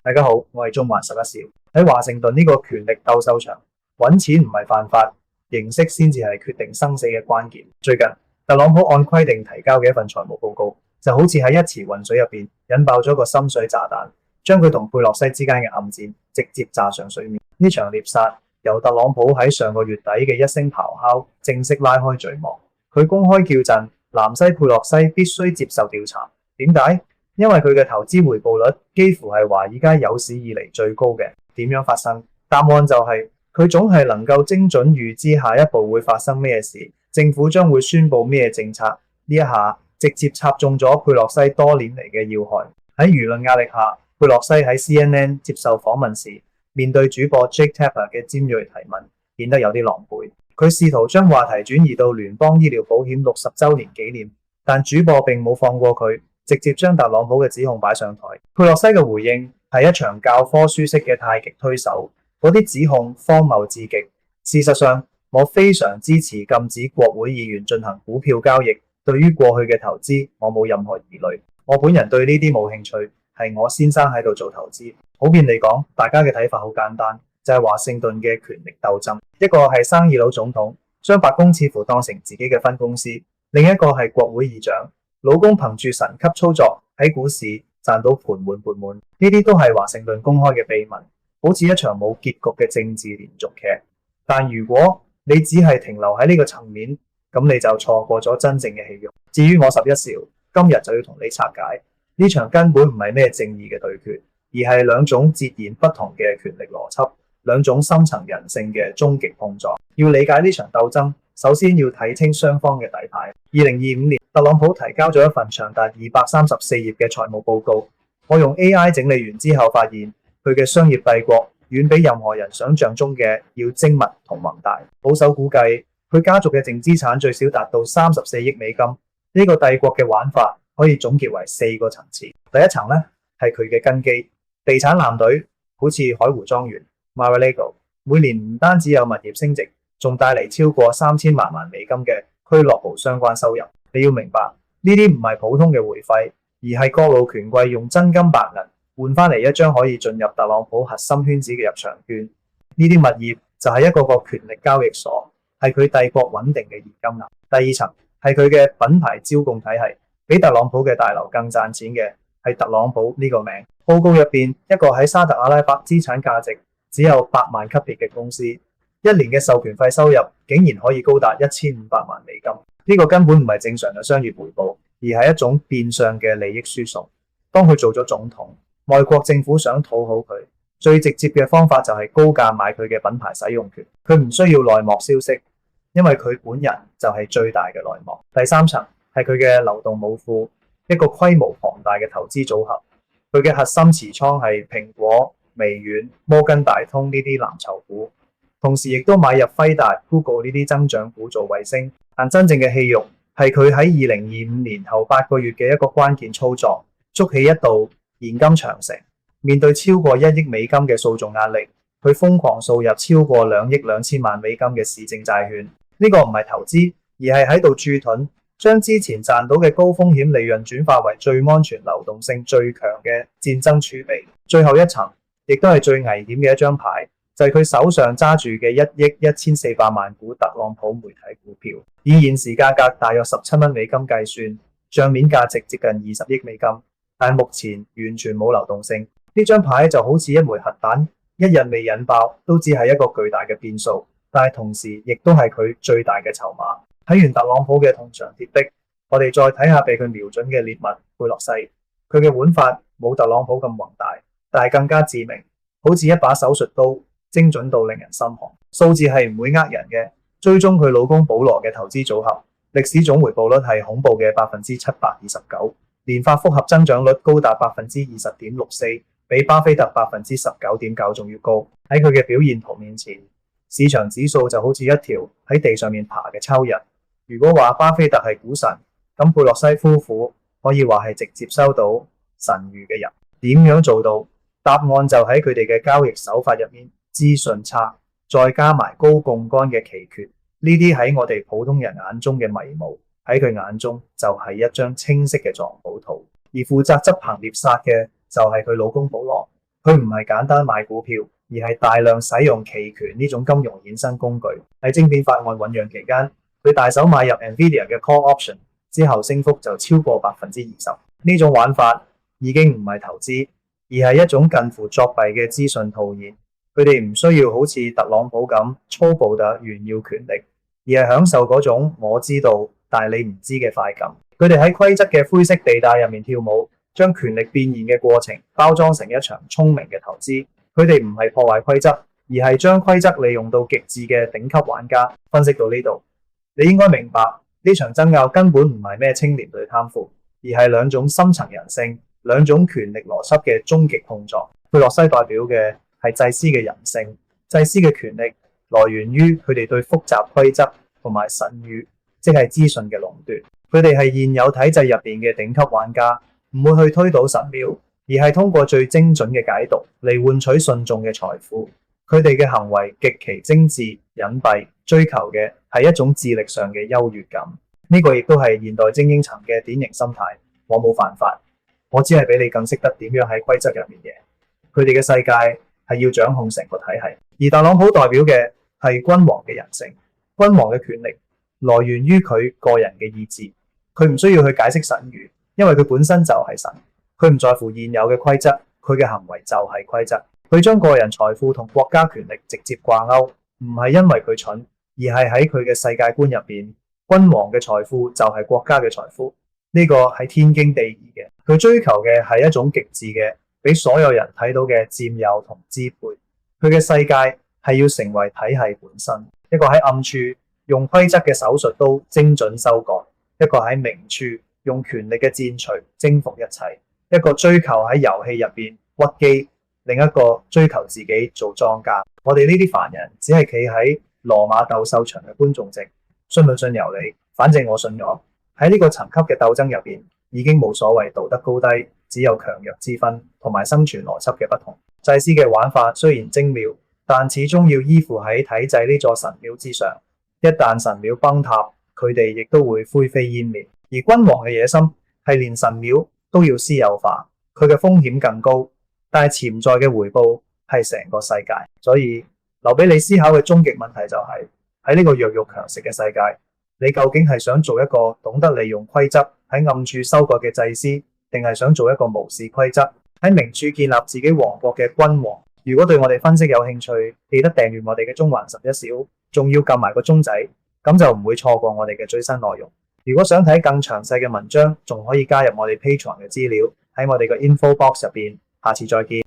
大家好，我係中環11少。喺華盛頓呢個權力鬥獸場，揾錢唔係犯法，形式先至係決定生死嘅關鍵。最近特朗普按規定提交嘅一份財務報告，就好似喺一池渾水入邊引爆咗個深水炸彈，將佢同佩洛西之間嘅暗戰直接炸上水面。呢場獵殺由特朗普喺上個月底嘅一聲咆哮正式拉開序幕。佢公開叫陣南西佩洛西必須接受調查。點解？因為佢嘅投資回報率幾乎係華爾街有史以嚟最高嘅。點樣發生？答案就係佢總係能夠精準預知下一步會發生咩事，政府將會宣布咩政策。呢一下直接插中咗佩洛西多年嚟嘅要害。喺輿論壓力下，佩洛西喺 CNN 接受訪問時，面對主播 Jake Tapper 嘅尖銳提問，顯得有啲狼狽。佢試圖將話題轉移到聯邦醫療保險60週年紀念，但主播並冇放過佢，直接將特朗普嘅指控擺上台。佩洛西嘅回應係一場教科書式嘅太極推手，嗰啲指控荒謬至極。事實上，我非常支持禁止國會議員進行股票交易。對於過去嘅投資，我冇任何疑慮。我本人對呢啲冇興趣，係我先生喺度做投資。普遍嚟講，大家嘅睇法好簡單，就係華盛頓嘅權力鬥爭。一個係生意佬總統，將白宮似乎當成自己嘅分公司；另一個係國會議長，老公憑住神級操作喺股市賺到盤滿缽滿。呢啲都係華盛頓公開嘅秘密，好似一場冇結局嘅政治連續劇。但如果你只係停留喺呢個層面，咁你就錯過咗真正嘅戲肉。至於我11少，今日就要同你拆解呢場根本唔係咩正義嘅對決，而係兩種截然不同嘅權力邏輯，兩種深層人性嘅終極碰撞。要理解呢場鬥爭，首先要睇清雙方嘅底牌。2025年，特朗普提交咗一份長達234頁嘅財務報告。我用 AI 整理完之後，發現佢嘅商業帝國遠比任何人想象中嘅要精密同宏大。保守估計，佢家族嘅淨資產最少達到34億美金。呢個帝國嘅玩法可以總結為4個層次。第一層呢，係佢嘅根基，地產艦隊，好似海湖莊園 Mar-a-Lago， 每年唔單止有物業升值，仲帶嚟超過3000萬美金嘅俱樂部相關收入。你要明白，呢啲唔係普通嘅會費，而係各路權貴用真金白銀換翻嚟一張可以進入特朗普核心圈子嘅入場券。呢啲物業就係一個個權力交易所，係佢帝國穩定嘅現金流。第二層係佢嘅品牌招供體系，比特朗普嘅大樓更賺錢嘅係特朗普呢個名。報告入邊，一個喺沙特阿拉伯資產價值只有8萬級別嘅公司，一年嘅授權費收入竟然可以高達1500萬美金。呢個根本唔係正常嘅商業回報，而係一種變相嘅利益輸送。當佢做咗總統，外國政府想討好佢，最直接嘅方法就係高價買佢嘅品牌使用權。佢唔需要內幕消息，因為佢本人就係最大嘅內幕。第三層係佢嘅流動武庫，一個規模龐大嘅投資組合。佢嘅核心持倉係蘋果、微軟、摩根大通呢啲藍籌股，同時亦都買入輝達、Google 呢啲增長股做衛星。但真正嘅戲肉係佢喺2025年後8個月嘅一個關鍵操作，築起一道現金長城。面對超過1億美金嘅訴訟壓力，佢瘋狂掃入超過2億2000萬美金嘅市政債券。呢個唔係投資，而係喺度駐屯，將之前賺到嘅高風險利潤轉化為最安全、流動性最強嘅戰爭儲備。最後一層，亦都係最危險嘅一張牌，就係佢手上揸住嘅1億1400萬股特朗普媒體股票，以現時價格大約17蚊美金計算，帳面價值接近20億美金，但目前完全冇流動性。呢張牌就好似一枚核彈，一日未引爆都只係一個巨大嘅變數，但係同時亦都係佢最大嘅籌碼。睇完特朗普嘅銅牆鐵壁，我哋再睇下被佢瞄準嘅獵物佩洛西。佢嘅玩法冇特朗普咁宏大，但係更加致命，好似一把手術刀，精準到令人心寒。數字係唔會呃人嘅。追蹤佢老公保羅嘅投資組合，歷史總回報率係恐怖嘅729%，年化複合增長率高達20.64%，比巴菲特19.9%仲要高。喺佢嘅表現圖面前，市場指數就好似一條喺地上面爬嘅秋日。如果話巴菲特係股神，咁佩洛西夫婦可以話係直接收到神諭嘅人。點樣做到？答案就喺佢哋嘅交易手法入面，資訊差，再加埋高槓桿嘅奇缺，呢啲喺我哋普通人眼中嘅迷霧，喺佢眼中就係一張清晰嘅藏寶圖。而負責執行獵殺嘅就係佢老公保羅。佢唔係簡單買股票，而係大量使用期權呢種金融衍生工具。喺晶片法案醞釀期間，佢大手買入 Nvidia 嘅 call option 之後，升幅就超過20%。呢種玩法已經唔係投資，而係一種近乎作弊嘅資訊套現。佢哋唔需要好似特朗普咁粗暴地炫耀權力，而係享受嗰種我知道但係你唔知嘅快感。佢哋喺規則嘅灰色地帶入面跳舞，將權力變現嘅過程包裝成一場聰明嘅投資。佢哋唔係破壞規則，而係將規則利用到極致嘅頂級玩家。分析到呢度，你應該明白呢場爭拗根本唔係咩青年對貪腐，而係兩種深層人性、兩種權力邏輯嘅終極碰撞。佩洛西代表嘅係祭司嘅人性，祭司嘅權力來源於佢哋對複雜規則同埋神諭，即係資訊嘅壟斷。佢哋係現有體制入邊嘅頂級玩家，唔會去推倒神廟，而係通過最精準嘅解讀嚟換取信眾嘅財富。佢哋嘅行為極其精緻隱蔽，追求嘅係一種智力上嘅優越感。呢個亦都係現代精英層嘅典型心態。我冇犯法，我只係比你更識得點樣喺規則入面嘅。佢哋嘅世界係要掌控成個體系，而特朗普代表嘅係君王嘅人性。君王嘅權力來源於佢個人嘅意志，佢唔需要去解釋神諭，因為佢本身就係神。佢唔在乎現有嘅規則，佢嘅行為就係規則。佢將個人財富同國家權力直接掛鈎，唔係因為佢蠢，而係喺佢嘅世界觀入邊，君王嘅財富就係國家嘅財富。呢個係天經地義嘅。佢追求嘅係一種極致嘅，俾所有人睇到嘅佔有同支配。佢嘅世界係要成為體系本身，一個喺暗處用規則嘅手術刀精準收割，一個喺明處用權力嘅箭錘征服一切，一個追求喺遊戲入邊屈機，另一個追求自己做莊家。我哋呢啲凡人只係企喺羅馬鬥獸場嘅觀眾席，信唔信由你，反正我信咗。喺呢個層級嘅鬥爭入邊，已經冇所謂道德高低，只有強弱之分同埋生存邏輯嘅不同。祭司嘅玩法雖然精妙，但始終要依附喺體制呢座神廟之上。一旦神廟崩塌，佢哋亦都會灰飛煙滅。而君王嘅野心係連神廟都要私有化，佢嘅風險更高，但係潛在嘅回報係成個世界。所以留俾你思考嘅終極問題就係喺呢個弱肉強食嘅世界，你究竟係想做一個懂得利用規則喺暗處收割嘅祭司，定係想做一個無視規則喺明處建立自己王國嘅君王？如果對我哋分析有興趣，記得訂閱我哋嘅中環11小，仲要撳埋個鐘仔，咁就唔會錯過我哋嘅最新內容。如果想睇更詳細嘅文章，仲可以加入我哋 Patreon 嘅資料喺我哋嘅 info box 入邊。下次再見。